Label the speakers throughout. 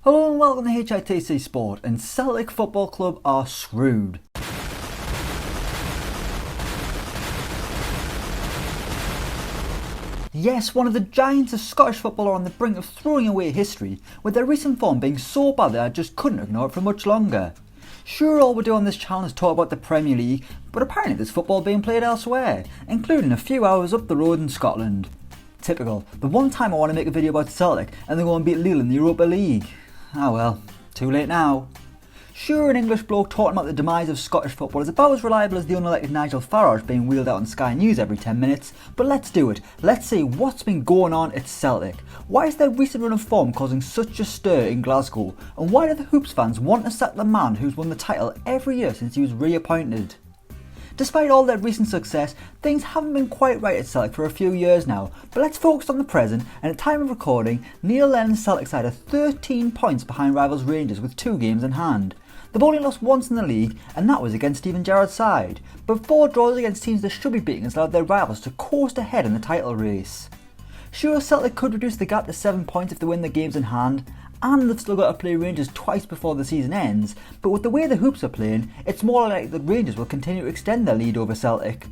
Speaker 1: Hello and welcome to HITC Sport, and Celtic Football Club are screwed. Yes, one of the giants of Scottish football are on the brink of throwing away history, with their recent form being so bad that I just couldn't ignore it for much longer. Sure, all we do on this channel is talk about the Premier League, but apparently there's football being played elsewhere, including a few hours up the road in Scotland. Typical, the one time I want to make a video about Celtic and they go and beat Lille in the Europa League. Ah well, too late now. Sure, an English bloke talking about the demise of Scottish football is about as reliable as the unelected Nigel Farage being wheeled out on Sky News every 10 minutes, but let's do it. Let's see what's been going on at Celtic. Why is their recent run of form causing such a stir in Glasgow, and why do the Hoops fans want to sack the man who's won the title every year since he was reappointed? Despite all their recent success, things haven't been quite right at Celtic for a few years now, but let's focus on the present, and at time of recording, Neil Lennon's Celtic side are 13 points behind rivals Rangers with 2 games in hand. They've only lost once in the league, and that was against Steven Gerrard's side, but 4 draws against teams they should be beating has allowed their rivals to coast ahead in the title race. Sure, Celtic could reduce the gap to 7 points if they win the games in hand, and they've still got to play Rangers twice before the season ends, but with the way the Hoops are playing, it's more likely that Rangers will continue to extend their lead over Celtic.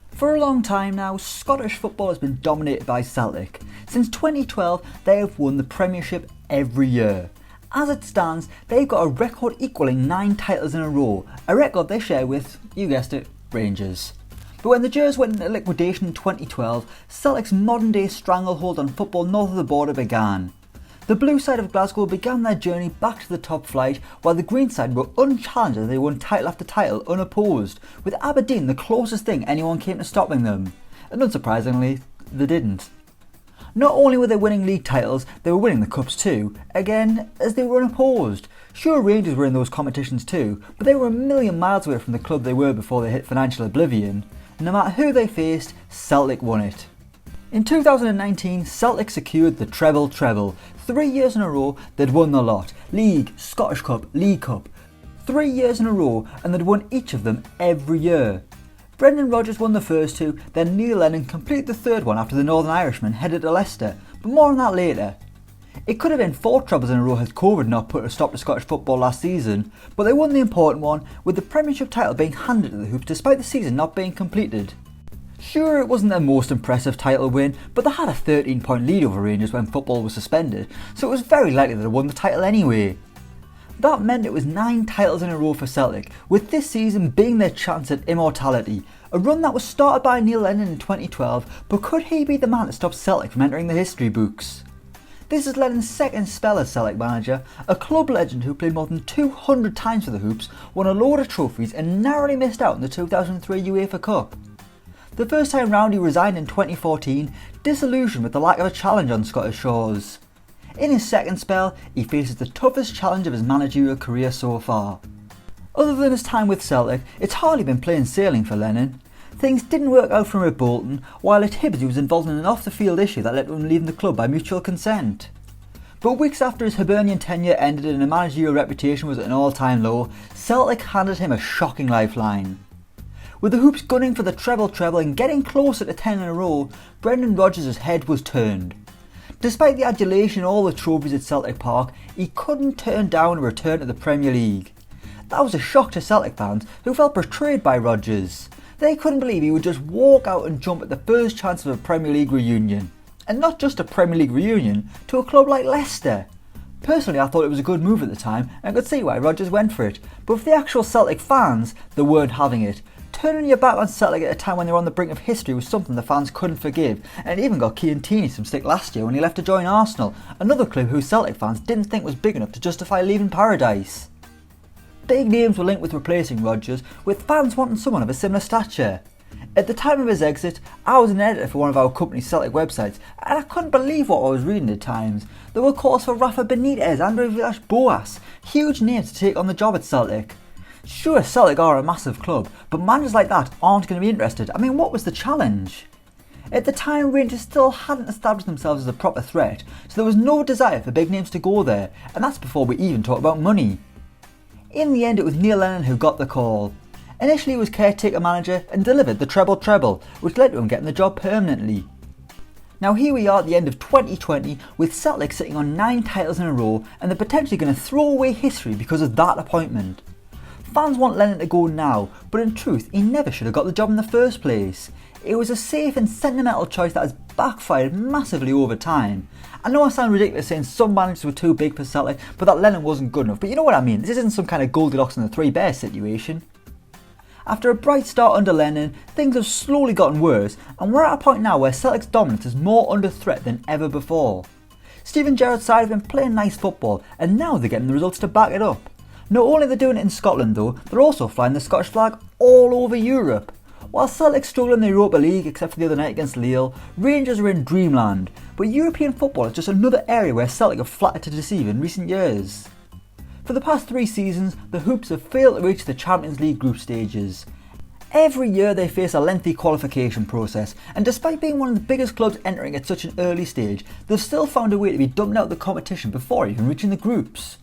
Speaker 1: For a long time now, Scottish football has been dominated by Celtic. Since 2012, they have won the Premiership every year. As it stands, they've got a record equalling 9 titles in a row, a record they share with, you guessed it, Rangers. But when the Gers went into liquidation in 2012, Celtic's modern day stranglehold on football north of the border began. The blue side of Glasgow began their journey back to the top flight, while the green side were unchallenged as they won title after title unopposed, with Aberdeen the closest thing anyone came to stopping them. And unsurprisingly, they didn't. Not only were they winning league titles, they were winning the cups too, again, as they were unopposed. Sure, Rangers were in those competitions too, but they were a million miles away from the club they were before they hit financial oblivion. No matter who they faced, Celtic won it. In 2019, Celtic secured the treble. 3 years in a row, they'd won the lot. League, Scottish Cup, League Cup. 3 years in a row, and they'd won each of them every year. Brendan Rodgers won the first 2, then Neil Lennon completed the third one after the Northern Irishman headed to Leicester, but more on that later. It could have been 4 trebles in a row had COVID not put a stop to Scottish football last season, but they won the important one, with the Premiership title being handed to the Hoops despite the season not being completed. Sure, it wasn't their most impressive title win, but they had a 13-point lead over Rangers when football was suspended, so it was very likely that they won the title anyway. That meant it was 9 titles in a row for Celtic, with this season being their chance at immortality, a run that was started by Neil Lennon in 2012, but could he be the man that stops Celtic from entering the history books? This is Lennon's second spell as Celtic manager, a club legend who played more than 200 times for the Hoops, won a load of trophies and narrowly missed out in the 2003 UEFA Cup. The first time round he resigned in 2014, disillusioned with the lack of a challenge on Scottish shores. In his second spell, he faces the toughest challenge of his managerial career so far. Other than his time with Celtic, it's hardly been plain sailing for Lennon. Things didn't work out for him at Bolton, while at Hibs he was involved in an off-the-field issue that led to him leaving the club by mutual consent. But weeks after his Hibernian tenure ended and his managerial reputation was at an all-time low, Celtic handed him a shocking lifeline. With the Hoops gunning for the treble and getting closer to 10 in a row, Brendan Rodgers' head was turned. Despite the adulation and all the trophies at Celtic Park, he couldn't turn down a return to the Premier League. That was a shock to Celtic fans who felt betrayed by Rodgers. They couldn't believe he would just walk out and jump at the first chance of a Premier League reunion. And not just a Premier League reunion, to a club like Leicester. Personally, I thought it was a good move at the time and could see why Rodgers went for it, but for the actual Celtic fans, they weren't having it. Turning your back on Celtic at a time when they were on the brink of history was something the fans couldn't forgive, and it even got Cian Tierney some stick last year when he left to join Arsenal, another club who Celtic fans didn't think was big enough to justify leaving paradise. Big names were linked with replacing Rodgers, with fans wanting someone of a similar stature. At the time of his exit, I was an editor for one of our company's Celtic websites, and I couldn't believe what I was reading at times. There were calls for Rafa Benitez, André Villas-Boas, huge names to take on the job at Celtic. Sure, Celtic are a massive club, but managers like that aren't going to be interested. I mean, what was the challenge? At the time, Rangers still hadn't established themselves as a proper threat, so there was no desire for big names to go there, and that's before we even talk about money. In the end, it was Neil Lennon who got the call. Initially he was caretaker manager and delivered the treble, which led to him getting the job permanently. Now here we are at the end of 2020 with Celtic sitting on 9 titles in a row and they're potentially going to throw away history because of that appointment. Fans want Lennon to go now, but in truth he never should have got the job in the first place. It was a safe and sentimental choice that has backfired massively over time. I know I sound ridiculous saying some managers were too big for Celtic, but that Lennon wasn't good enough, but you know what I mean, this isn't some kind of Goldilocks and the Three Bears situation. After a bright start under Lennon, things have slowly gotten worse and we're at a point now where Celtic's dominance is more under threat than ever before. Steven Gerrard's side have been playing nice football and now they're getting the results to back it up. Not only are they doing it in Scotland though, they're also flying the Scottish flag all over Europe. While Celtic struggle in the Europa League except for the other night against Lille, Rangers are in dreamland, but European football is just another area where Celtic have flattered to deceive in recent years. For the past 3 seasons, the Hoops have failed to reach the Champions League group stages. Every year they face a lengthy qualification process, and despite being one of the biggest clubs entering at such an early stage, they've still found a way to be dumped out of the competition before even reaching the groups.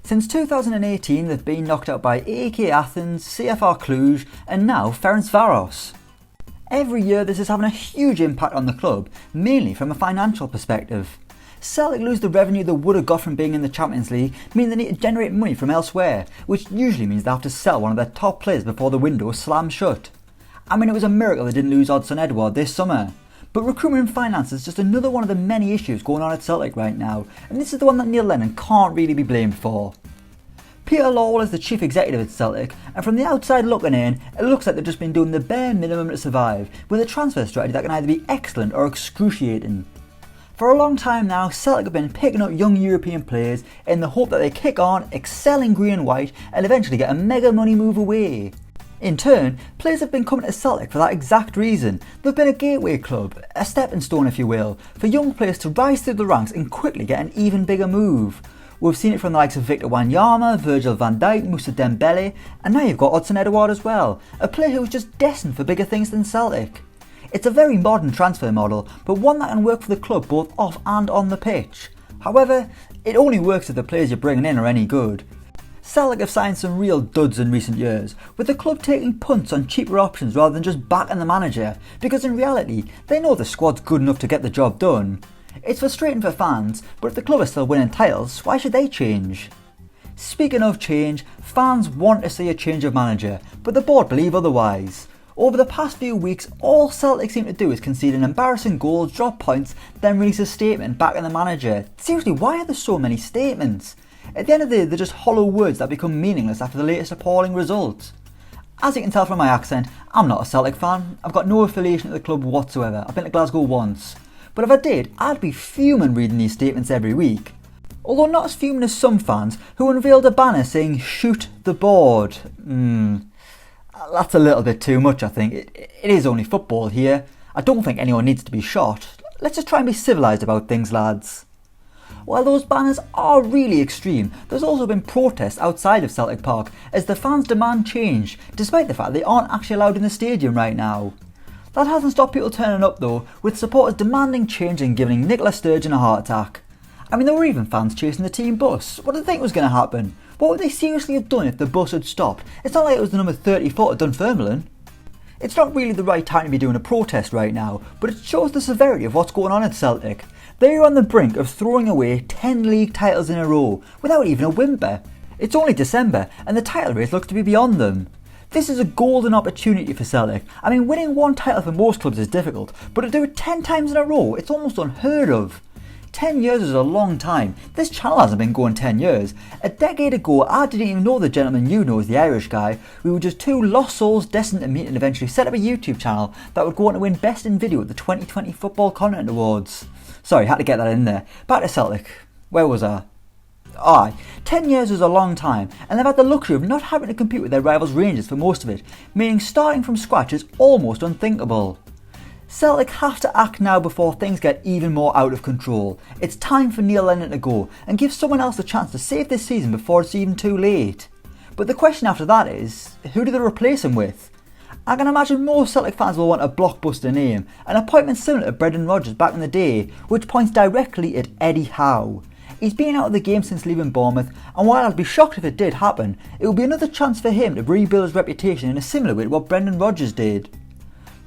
Speaker 1: Since 2018 they've been knocked out by AEK Athens, CFR Cluj and now Ferencvaros. Every year this is having a huge impact on the club, mainly from a financial perspective. Celtic lose the revenue they would have got from being in the Champions League, meaning they need to generate money from elsewhere, which usually means they have to sell one of their top players before the window slams shut. I mean, it was a miracle they didn't lose Odsonne Edouard this summer. But recruitment and finance is just another one of the many issues going on at Celtic right now, and this is the one that Neil Lennon can't really be blamed for. Peter Lawwell is the chief executive at Celtic, and from the outside looking in, it looks like they've just been doing the bare minimum to survive, with a transfer strategy that can either be excellent or excruciating. For a long time now, Celtic have been picking up young European players in the hope that they kick on, excel in green and white, and eventually get a mega money move away. In turn, players have been coming to Celtic for that exact reason. They've been a gateway club, a stepping stone if you will, for young players to rise through the ranks and quickly get an even bigger move. We've seen it from the likes of Victor Wanyama, Virgil van Dijk, Moussa Dembele, and now you've got Odsonne Edouard as well, a player who is just destined for bigger things than Celtic. It's a very modern transfer model, but one that can work for the club both off and on the pitch. However, it only works if the players you're bringing in are any good. Celtic have signed some real duds in recent years, with the club taking punts on cheaper options rather than just backing the manager, because in reality, they know the squad's good enough to get the job done. It's frustrating for fans, but if the club is still winning titles, why should they change? Speaking of change, fans want to see a change of manager, but the board believe otherwise. Over the past few weeks, all Celtic seem to do is concede an embarrassing goal, drop points, then release a statement backing the manager. Seriously, why are there so many statements? At the end of the day, they're just hollow words that become meaningless after the latest appalling result. As you can tell from my accent, I'm not a Celtic fan. I've got no affiliation to the club whatsoever. I've been to Glasgow once. But if I did, I'd be fuming reading these statements every week. Although not as fuming as some fans who unveiled a banner saying "Shoot the board." That's a little bit too much, I think. It is only football here. I don't think anyone needs to be shot. Let's just try and be civilised about things, lads. While those banners are really extreme, there's also been protests outside of Celtic Park as the fans demand change, despite the fact they aren't actually allowed in the stadium right now. That hasn't stopped people turning up though, with supporters demanding change and giving Nicola Sturgeon a heart attack. I mean, there were even fans chasing the team bus. What did they think was going to happen? What would they seriously have done if the bus had stopped? It's not like it was the number 34 at Dunfermline. It's not really the right time to be doing a protest right now, but it shows the severity of what's going on at Celtic. They are on the brink of throwing away 10 league titles in a row, without even a whimper. It's only December, and the title race looks to be beyond them. This is a golden opportunity for Celtic. I mean, winning one title for most clubs is difficult, but to do it 10 times in a row, it's almost unheard of. 10 years is a long time. This channel hasn't been going 10 years. A decade ago, I didn't even know the gentleman you know is the Irish guy. We were just two lost souls destined to meet and eventually set up a YouTube channel that would go on to win Best in Video at the 2020 Football Content Awards. Sorry, had to get that in there. Back to Celtic. Where was I? Aye, 10 years is a long time, and they've had the luxury of not having to compete with their rivals Rangers for most of it, meaning starting from scratch is almost unthinkable. Celtic have to act now before things get even more out of control. It's time for Neil Lennon to go and give someone else a chance to save this season before it's even too late. But the question after that is, who do they replace him with? I can imagine most Celtic fans will want a blockbuster name, an appointment similar to Brendan Rodgers back in the day, which points directly at Eddie Howe. He's been out of the game since leaving Bournemouth, and while I'd be shocked if it did happen, it would be another chance for him to rebuild his reputation in a similar way to what Brendan Rodgers did.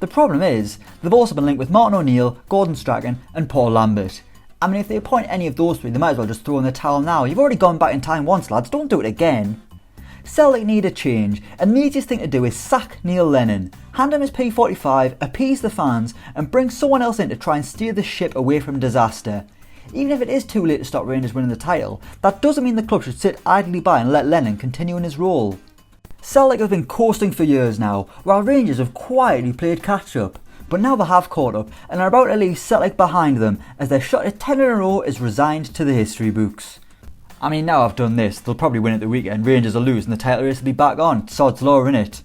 Speaker 1: The problem is, they've also been linked with Martin O'Neill, Gordon Strachan and Paul Lambert. I mean, if they appoint any of those three, they might as well just throw in the towel now. You've already gone back in time once, lads, don't do it again. Celtic need a change, and the easiest thing to do is sack Neil Lennon, hand him his P45, appease the fans, and bring someone else in to try and steer the ship away from disaster. Even if it is too late to stop Rangers winning the title, that doesn't mean the club should sit idly by and let Lennon continue in his role. Celtic have been coasting for years now, while Rangers have quietly played catch up. But now they have caught up and are about to leave Celtic behind them as their shot at 10 in a row is resigned to the history books. I mean, now I've done this, they'll probably win at the weekend, Rangers will lose and the title race will be back on, sod's law innit.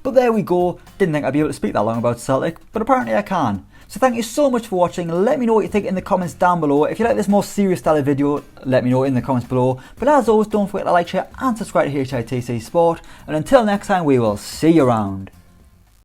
Speaker 1: But there we go, didn't think I'd be able to speak that long about Celtic, but apparently I can. So thank you so much for watching, let me know what you think in the comments down below. If you like this more serious style of video, let me know in the comments below. But as always, don't forget to like, share and subscribe to HITC Sport. And until next time, we will see you around.